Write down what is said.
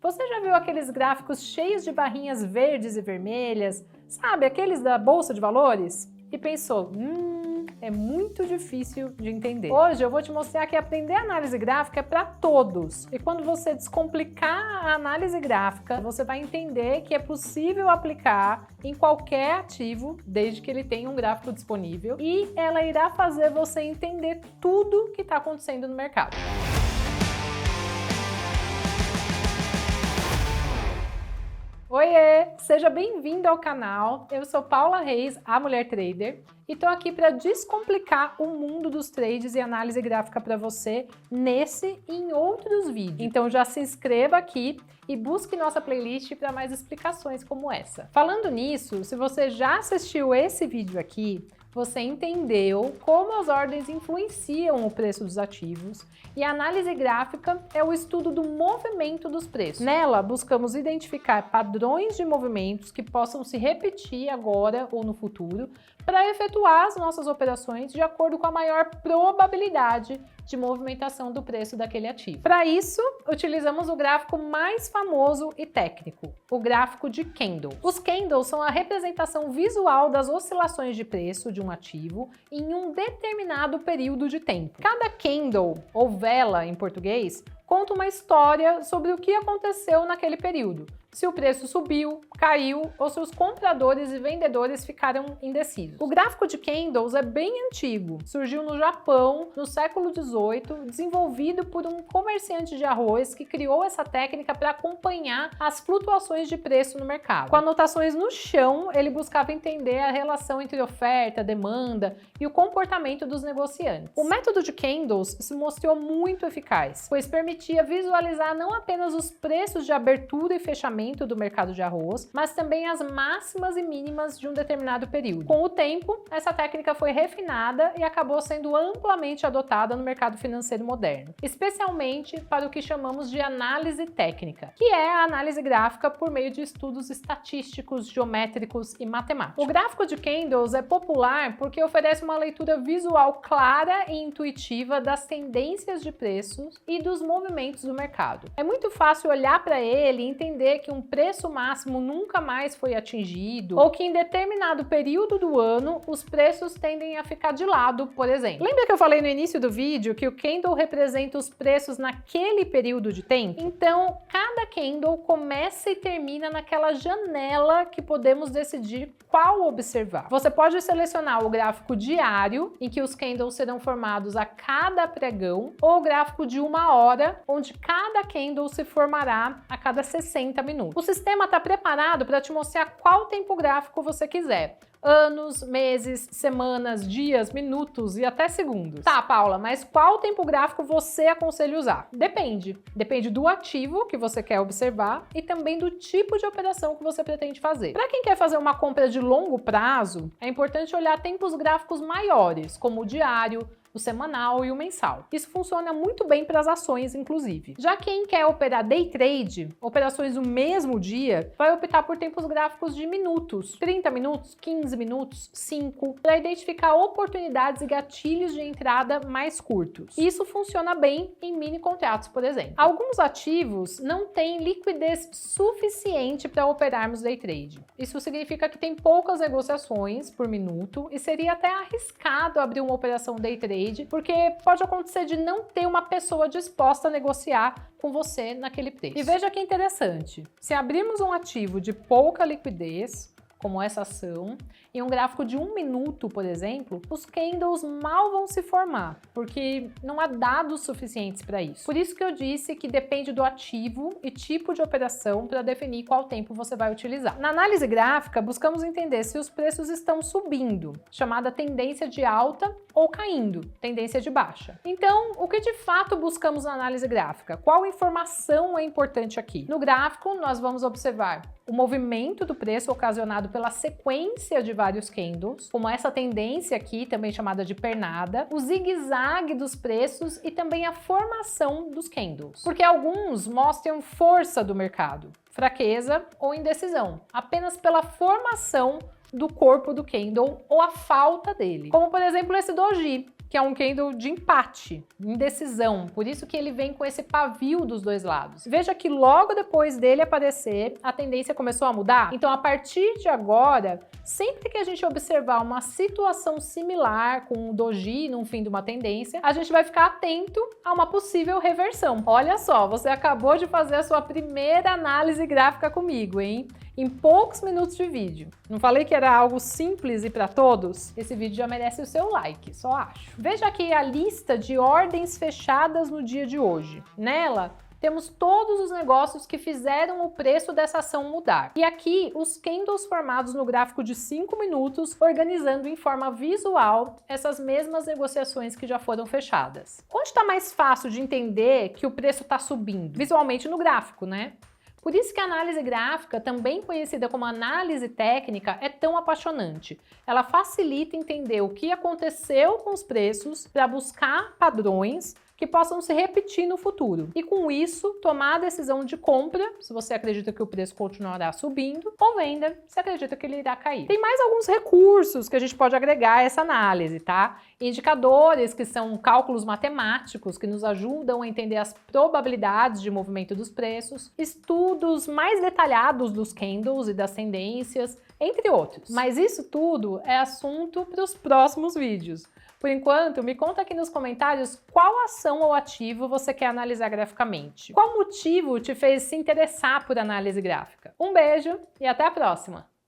Você já viu aqueles gráficos cheios de barrinhas verdes e vermelhas? Sabe, aqueles da Bolsa de Valores? E pensou, é muito difícil de entender. Hoje eu vou te mostrar que aprender análise gráfica é para todos. E quando você descomplicar a análise gráfica, você vai entender que é possível aplicar em qualquer ativo, desde que ele tenha um gráfico disponível. E ela irá fazer você entender tudo que está acontecendo no mercado. Oiê! Seja bem-vindo ao canal. Eu sou Paula Reis, a Mulher Trader, e tô aqui para descomplicar o mundo dos trades e análise gráfica para você nesse e em outros vídeos. Então já se inscreva aqui e busque nossa playlist para mais explicações como essa. Falando nisso, se você já assistiu esse vídeo aqui, você entendeu como as ordens influenciam o preço dos ativos, e a análise gráfica é o estudo do movimento dos preços. Nela, buscamos identificar padrões de movimentos que possam se repetir agora ou no futuro para efetuar as nossas operações de acordo com a maior probabilidade de movimentação do preço daquele ativo. Para isso, utilizamos o gráfico mais famoso e técnico, o gráfico de candle. Os candles são a representação visual das oscilações de preço de um ativo em um determinado período de tempo. Cada candle, ou vela em português, conta uma história sobre o que aconteceu naquele período. Se o preço subiu, caiu ou se os compradores e vendedores ficaram indecisos. O gráfico de candles é bem antigo, surgiu no Japão no século XVIII, desenvolvido por um comerciante de arroz que criou essa técnica para acompanhar as flutuações de preço no mercado. Com anotações no chão, ele buscava entender a relação entre oferta, demanda e o comportamento dos negociantes. O método de candles se mostrou muito eficaz, pois permitia visualizar não apenas os preços de abertura e fechamento do mercado de arroz, mas também as máximas e mínimas de um determinado período. Com o tempo, essa técnica foi refinada e acabou sendo amplamente adotada no mercado financeiro moderno, especialmente para o que chamamos de análise técnica, que é a análise gráfica por meio de estudos estatísticos, geométricos e matemáticos. O gráfico de candles é popular porque oferece uma leitura visual clara e intuitiva das tendências de preços e dos movimentos do mercado. É muito fácil olhar para ele e entender que um preço máximo nunca mais foi atingido, ou que em determinado período do ano os preços tendem a ficar de lado, por exemplo. Lembra que eu falei no início do vídeo que o candle representa os preços naquele período de tempo? Então, cada candle começa e termina naquela janela que podemos decidir qual observar. Você pode selecionar o gráfico diário, em que os candles serão formados a cada pregão, ou o gráfico de 1 hora, onde cada candle se formará a cada 60 minutos. O sistema está preparado para te mostrar qual tempo gráfico você quiser. Anos, meses, semanas, dias, minutos e até segundos. Tá, Paula, mas qual tempo gráfico você aconselha usar? Depende. Depende do ativo que você quer observar e também do tipo de operação que você pretende fazer. Para quem quer fazer uma compra de longo prazo, é importante olhar tempos gráficos maiores, como o diário, o semanal e o mensal. Isso funciona muito bem para as ações, inclusive. Já quem quer operar day trade, operações no mesmo dia, vai optar por tempos gráficos de minutos, 30 minutos, 15 minutos, 5, para identificar oportunidades e gatilhos de entrada mais curtos. Isso funciona bem em mini contratos, por exemplo. Alguns ativos não têm liquidez suficiente para operarmos day trade. Isso significa que tem poucas negociações por minuto e seria até arriscado abrir uma operação day trade, porque pode acontecer de não ter uma pessoa disposta a negociar com você naquele preço. E veja que interessante, se abrirmos um ativo de pouca liquidez, como essa ação, em um gráfico de 1 minuto, por exemplo, os candles mal vão se formar, porque não há dados suficientes para isso. Por isso que eu disse que depende do ativo e tipo de operação para definir qual tempo você vai utilizar. Na análise gráfica, buscamos entender se os preços estão subindo, chamada tendência de alta, ou caindo, tendência de baixa. Então, o que de fato buscamos na análise gráfica? Qual informação é importante aqui? No gráfico, nós vamos observar o movimento do preço ocasionado pela sequência de vários candles, como essa tendência aqui, também chamada de pernada, o zigue-zague dos preços e também a formação dos candles. Porque alguns mostram força do mercado, fraqueza ou indecisão, apenas pela formação do corpo do candle ou a falta dele. Como, por exemplo, esse doji, que é um candle de empate, indecisão, por isso que ele vem com esse pavio dos dois lados. Veja que logo depois dele aparecer, a tendência começou a mudar. Então, a partir de agora, sempre que a gente observar uma situação similar com o doji no fim de uma tendência, a gente vai ficar atento a uma possível reversão. Olha só, você acabou de fazer a sua primeira análise gráfica comigo, hein? Em poucos minutos de vídeo. Não falei que era algo simples e para todos? Esse vídeo já merece o seu like, só acho. Veja aqui a lista de ordens fechadas no dia de hoje. Nela, temos todos os negócios que fizeram o preço dessa ação mudar. E aqui, os candles formados no gráfico de 5 minutos, organizando em forma visual essas mesmas negociações que já foram fechadas. Onde está mais fácil de entender que o preço está subindo? Visualmente no gráfico, né? Por isso que a análise gráfica, também conhecida como análise técnica, é tão apaixonante. Ela facilita entender o que aconteceu com os preços para buscar padrões que possam se repetir no futuro. E com isso, tomar a decisão de compra, se você acredita que o preço continuará subindo, ou venda, se acredita que ele irá cair. Tem mais alguns recursos que a gente pode agregar a essa análise, tá? Indicadores, que são cálculos matemáticos que nos ajudam a entender as probabilidades de movimento dos preços, estudos mais detalhados dos candles e das tendências, entre outros. Mas isso tudo é assunto para os próximos vídeos. Por enquanto, me conta aqui nos comentários qual ação ou ativo você quer analisar graficamente. Qual motivo te fez se interessar por análise gráfica? Um beijo e até a próxima!